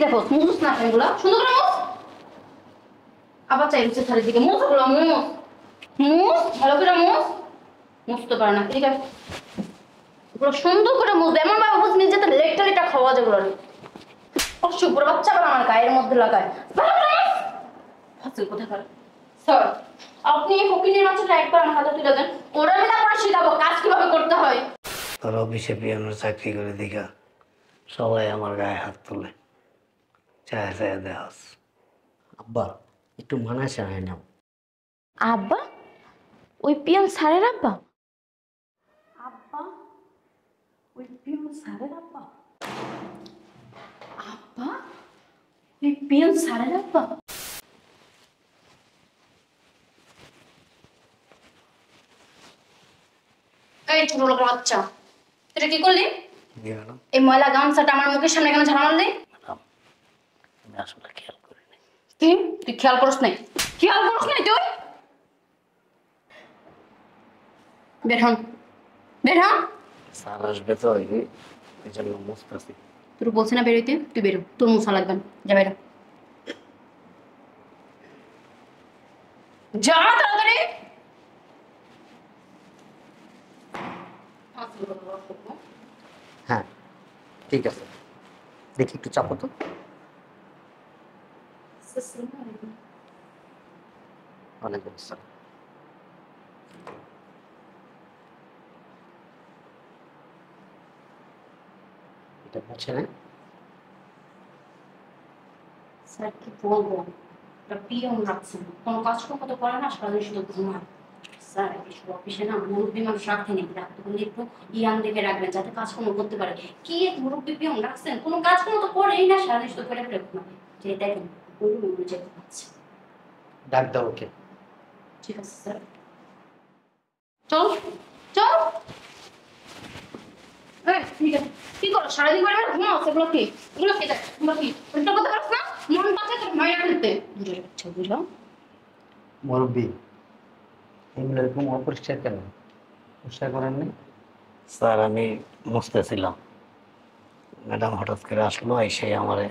দেখো মুছ না এগুলা সুন্দর করে মুছ। আবার চাই হচ্ছে থালির দিকে মুছ ওগুলো মুছ মুছ ভালো করে মুছ। মুছতে পারে না ঠিক আছে ওগুলো সুন্দর করে মুছবে এমন ভাবে মুছ নিজে তো লেকটা লেকটা খাওয়া যায় ওগুলো অসুপুর বাচ্চা বলে আমার গায়ের মধ্যে লাগায় ভালো করে মুছ। হাসিল কোথায় করে স্যার আপনি এই ফকিনের বাচ্চাটা একবার আমার হাতে তুলে দেন ওরা আমি তারপরে শিখাবো কাজ কিভাবে করতে হয়। তোর অফিসে পিয়ানোর চাকরি করে দেখা সবাই আমার গায়ে হাত তোলে চায় চায় দেখাস। আব্বা একটু মানায় চায় নাও। আব্বা ওই পিয়ন স্যারের আব্বা? আব্বা ওই পিয়ন স্যারের আব্বা? আব্বা ওই পিয়ন স্যারের আব্বা? এই ছোট লোকের বাচ্চা তুই কি করলি? এই ময়লা গামছাটা আমার মুখের সামনে কেন ঝাড়া মারলি? আমি আসলে খেয়াল করিনি। কি তুই খেয়াল করিস নাই? খেয়াল করিস নাই তুই? বের হন বের হন। স্যার আসবে তো এই জন্য মুছতেছি। তোর বলছি না বেরোইতে তুই বেরো তোর মুছা লাগবে না যা বেরো যা তাড়াতাড়ি। হ্যাঁ ঠিক আছে দেখি একটু চাপো তো। ওয়ালাইকুম আসসালাম। এটা মুছে নেন। স্যার কি বলবো একটা পিয়ন রাখছেন কোনো কাজকর্ম তো করে না সারাদিন শুধু ঘুমায়। স্যার এসব অফিসে না মুরব্বী মানুষ রাখতে নেই রাখতে বলে একটু ইয়াং দেখে রাখবেন যাতে কাজকর্ম করতে পারে। কি এক মুরব্বী পিয়ন রাখছেন কোনো কাজকর্ম তো করেই না সারাদিন শুধু ফেলে ফেলে ঘুমায় যে দেখেন গরু যেতে পারছে। ডাক দাও ওকে। ঠিক আছে স্যার চল চল। ঠিক আছে কি করো সারাদিন করে ঘুমাও সেগুলো কি এগুলো কি দেখ এগুলো কি উল্টো কথা পারছ না মন পাচ্ছে তোর মায়ের আনতে বুঝে যাচ্ছে বুঝো। মুরব্বী এগুলো এরকম অপরিষ্কার কেন? পরিষ্কার করেন নি? স্যার আমি মুছতেছিলাম ম্যাডাম হঠাৎ করে আসলো এসে আমারে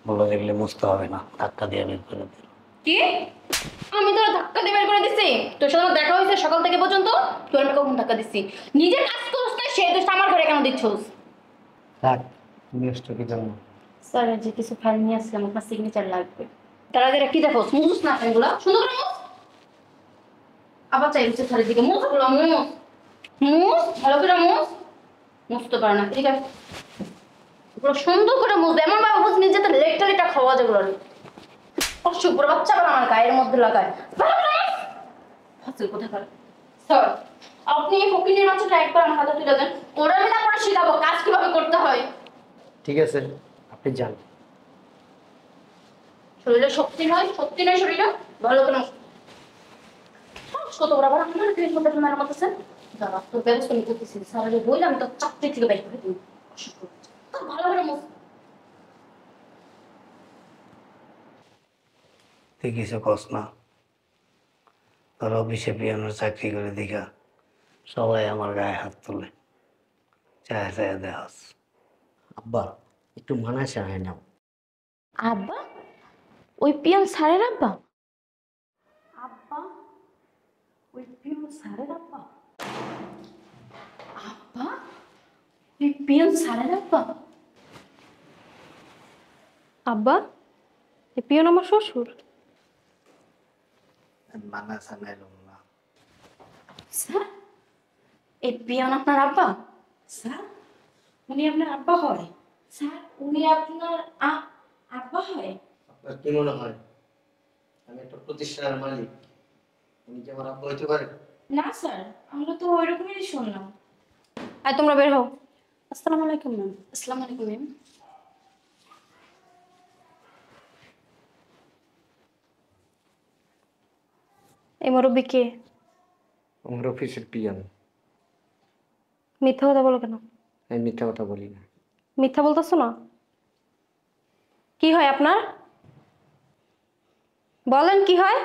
বললো এগুলো মুছতে হবে না ধাক্কা দিয়ে বের করে দিল। কি আমি তোর ধাক্কা দিয়ে বের করে দিছি? তোর সাথে আমার দেখা হয়েছে সকাল থেকে পর্যন্ত তোর আমি কখন ধাক্কা দিছি? নিজে কাজ করছ না সে দোষটা আমার ঘরে কেন দিচ্ছস? থাক তুমি এসছো কি জন্য? স্যার যে কিছু ফাইল নিয়ে আসলাম আপনার সিগনেচার লাগবে। তার আগে কি দেখো মুছ না এগুলো সুন্দর করে মুছ। আবার চাই হচ্ছে থালির দিকে মুছ ওগুলো মুছ মুছ ভালো করে মুছ। মুছতে পারে না ঠিক আছে ওগুলো সুন্দর করে মুছবে এমন ভাবে মুছ নিজে তো লেকটা লেকটা খাওয়া যায় ওগুলো অসুপুর বাচ্চা বলে আমার গায়ের মধ্যে লাগায় ভালো করে মুছ। হাসিল কোথায় করে স্যার আপনি এই ফকিনের বাচ্চাটা একবার আমার হাতে তুলে দেন ওরা আমি তারপরে শিখাবো কাজ কিভাবে করতে হয়। ঠিক আছে আপনি যান। শরীরে শক্তি নয় শরীরে ভালো করে কত বড় বড় আমার ট্রেন করতে মেরামত করতেছেন দাঁড়া তোর ব্যবস্থা আমি করতেছি স্যার বললাম তো চাকরি থেকে বের করে দিন ভালো করে মুখ। তুই কিছু কস না তোর অফিসে পিয়ানোর চাকরি করে দেখা সবাই আমার গায়ে হাত তোলে চায় চায় দেখাস। আব্বা একটু মানায় চায় নাও। আব্বা ওই পিয়ন স্যারের আব্বা? আব্বা ওই পিয়ন স্যারের আব্বা? আব্বা ওই পিয়ন স্যারের আব্বা? আব্বা এই পিয়ন আমার শ্বশুর। মানা চানাই না। স্যার এই পিয়ন আপনার আব্বা? স্যার উনি আপনার আব্বা হয়? স্যার উনি আপনার আব্বা হয়? আপনার কি মনে হয় আমি একটা প্রতিষ্ঠানের মালিক? উনি কি আমার আব্বা হইতে পারে? না স্যার আমরা তো ওইরকমই শুনলাম। আর তোমরা বের হও। আসসালামু আলাইকুম ম্যাম। আসসালামু আলাইকুম ম্যাম। এই মুরব্বি কে? আমার অফিসের পিয়ান। মিথ্যা কথা বলো কেন? আমি মিথ্যা কথা বলি না। মিথ্যা বলতেছো না? কি হয় আপনার? বলেন কি হয়?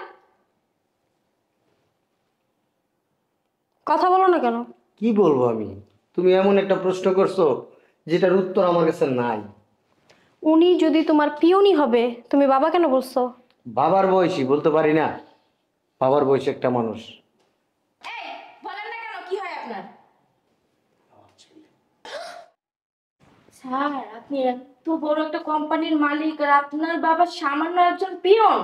কথা বলো না কেন? কি বলবো আমি? তুমি এমন একটা প্রশ্ন করছো যেটার উত্তর আমার কাছে নাই। উনি যদি তোমার পিয়নই হবে, তুমি বাবা কেন বলছো? বাবার বয়সী বলতে পারি না, বাবার বয়সী একটা মানুষ। এই বলেন না কেন, কি হয় আপনার? স্যার, আপনি এত বড় একটা কোম্পানির মালিক আর আপনার বাবা সামান্য একজন পিয়ন?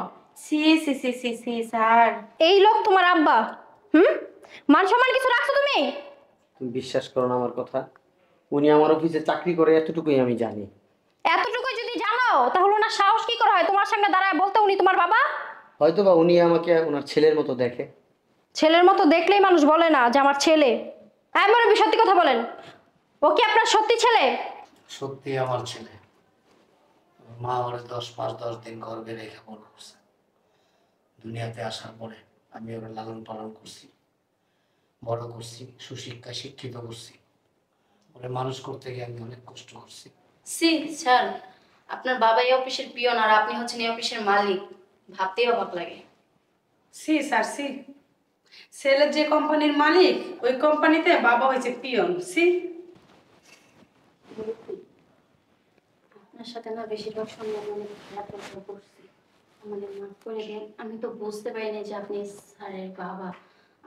সি সি সি সি সি স্যার। এই লোক তোমার আব্বা? হুম, মান সম্মান কিছু রাখছো তুমি? তুমি বিশ্বাস করো না আমার কথা, উনি আমার অফিসে চাকরি করে, এতটুকুই আমি জানি। এতটুকু যদি জানো তাহলে ওনার সাহস কি করে হয় তোমার সামনে দাঁড়ায় বলতে উনি তোমার বাবা? হয়তো বা উনি আমাকে ওনার ছেলের মতো দেখে। ছেলের মতো দেখলেই মানুষ বলে না যে আমার ছেলে। এমন সত্যি কথা বলেন, ও কি আপনার সত্যি ছেলে? সত্যি আমার ছেলে। মা ওর 10 মাস 10 দিন গর্ভে রেখে বড় করছে। দুনিয়াতে আসার পরে আমি ওরা লালন পালন করছি, বড় করছি, সুশিক্ষায় শিক্ষিত করছি। ওরে মানুষ করতে গিয়ে আমি অনেক কষ্ট করছি। সি স্যার, আপনার বাবা এই অফিসের পিয়ন আর আপনি হচ্ছেন এই অফিসের মালিক, ভাবতেই অবাক লাগে। সি স্যার সি, ছেলের যে কোম্পানির মালিক ওই কোম্পানিতে বাবা হয়েছে পিয়ন। সি আপনার সাথে না বেশিরভাগ সময় আমি অনেক খারাপ ব্যবহার করছি, আমাদের মাফ করে দিন। আমি তো বুঝতে পারিনি যে আপনি স্যারের বাবা,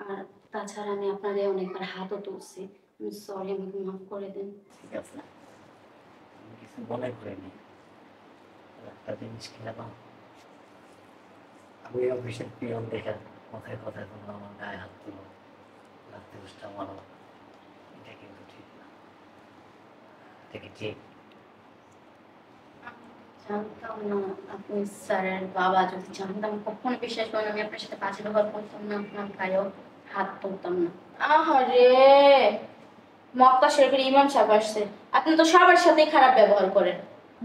আর তাছাড়া আমি আপনাদের অনেকবার হাতও তুলছি। আমি সরি, আমাকে মাফ করে দিন। ঠিক আছে, আমি কিছু মনে করিনি। একটা জিনিস কি জানো, আমি অফিসের পিয়ন দেখে কথায় কথায় তোমরা আমার গায়ে হাত তুলো, লাগতে বুঝতে মারো, এটা কিন্তু ঠিক না। এটা কি ঠিক? জানতাম না আপনি স্যারের বাবা। যদি জানতাম কখনো বিশ্বাস করেন আমি আপনার সাথে বাজে ব্যবহার করতাম না, আপনার গায়েও হাত তুলতাম না। আহারে, মক্কা শরীফের ইমাম সাহেব আসছে। আপনি তো সবার সাথেই খারাপ ব্যবহার করেন।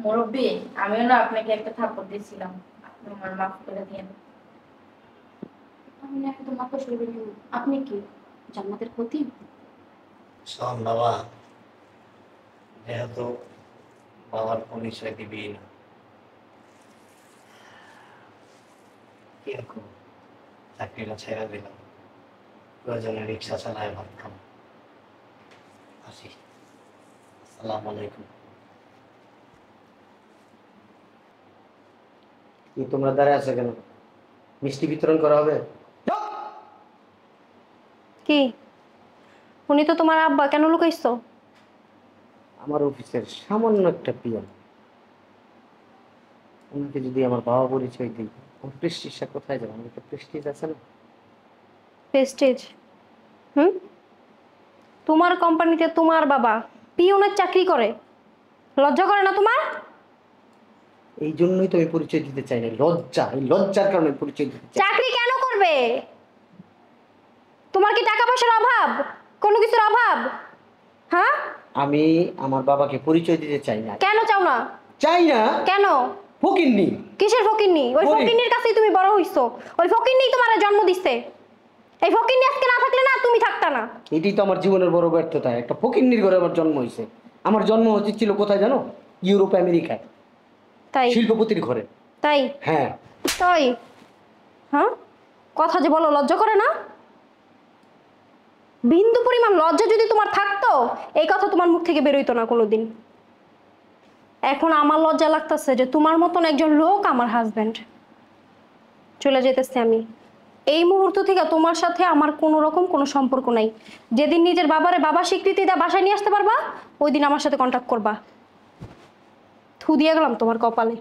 মুরব্বী, আমিও না আপনাকে একটা থাপ্পড় দিয়েছিলাম, আপনি আমার মাফ করে দিয়েন। আমি না একদম মক্কা শরীফের ইমাম। আপনি কি জান্নাতের ক্ষতি? শোন বাবা, যেহেতু বাবার পরিচয় দিবি না, কিরকম চাকরিটা ছেড়ে দিলাম, প্রয়োজনে রিক্সা চালায় ভাত খাম। আসি, আসসালামু আলাইকুম। কি তোমরা দাঁড়ায় আছো কেন? মিষ্টি বিতরণ করা হবে। কি, উনি তো তোমার আব্বা, কেন লুকাইছো? আমার অফিসের সামান্য একটা পিয়ন, ওনাকে যদি আমার বাবা পরিচয় দিই, আমার প্রেস্টিজটা কোথায় যাবে? আমার একটা প্রেস্টিজ আছে না? প্রেস্টিজ? হুম, তোমার কোম্পানিতে তোমার বাবা পিয়নের চাকরি করে, লজ্জা করে না তোমার? এই জন্যই তো আমি পরিচয় দিতে চাই না, লজ্জা, এই লজ্জার কারণে আমি পরিচয় দিতে চাই। চাকরি কেন করবে? তোমার কি টাকা পয়সার অভাব, কোনো কিছুর অভাব? হ্যাঁ, আমি আমার বাবাকে পরিচয় দিতে চাই না। কেন চাও না? চাই না? কেন? ফকিন্নি। কিসের ফকিন্নি? ওই গরিব। ফকিন্নির কাছেই তুমি বড় হইছো, ওই ফকিন্নি তোমার জন্ম দিচ্ছে। এই ফকিন্নি আজকে না থাকলে না তুমি থাকতা না। এটাই তো আমার জীবনের বড় ব্যর্থতা, একটা ফকিন্নির ঘরে আমার জন্ম হয়েছে। আমার জন্ম হচ্ছে ছিল কোথায় জানো? ইউরোপ আমেরিকায়, তাই? শিল্পপতির ঘরে। তাই? হ্যাঁ। তাই? হ্যাঁ, কথা যে বলো, লজ্জা করে না? বিন্দু পরিমাণ লজ্জা যদি তোমার থাকতো এই কথা তোমার মুখ থেকে বেরোইতো না কোনোদিন। এখন আমার লজ্জা লাগতেছে যে তোমার মতন একজন লোক আমার হাজবেন্ড। চলে যেতেছি আমি এই মুহূর্ত থেকে, তোমার সাথে আমার কোনো রকম কোনো সম্পর্ক নাই। যেদিন নিজের বাবারে বাবা স্বীকৃতি দেওয়া বাসায় নিয়ে আসতে পারবা ওই দিন আমার সাথে কন্ট্যাক্ট করবা। থু দিয়ে গেলাম তোমার কপালে।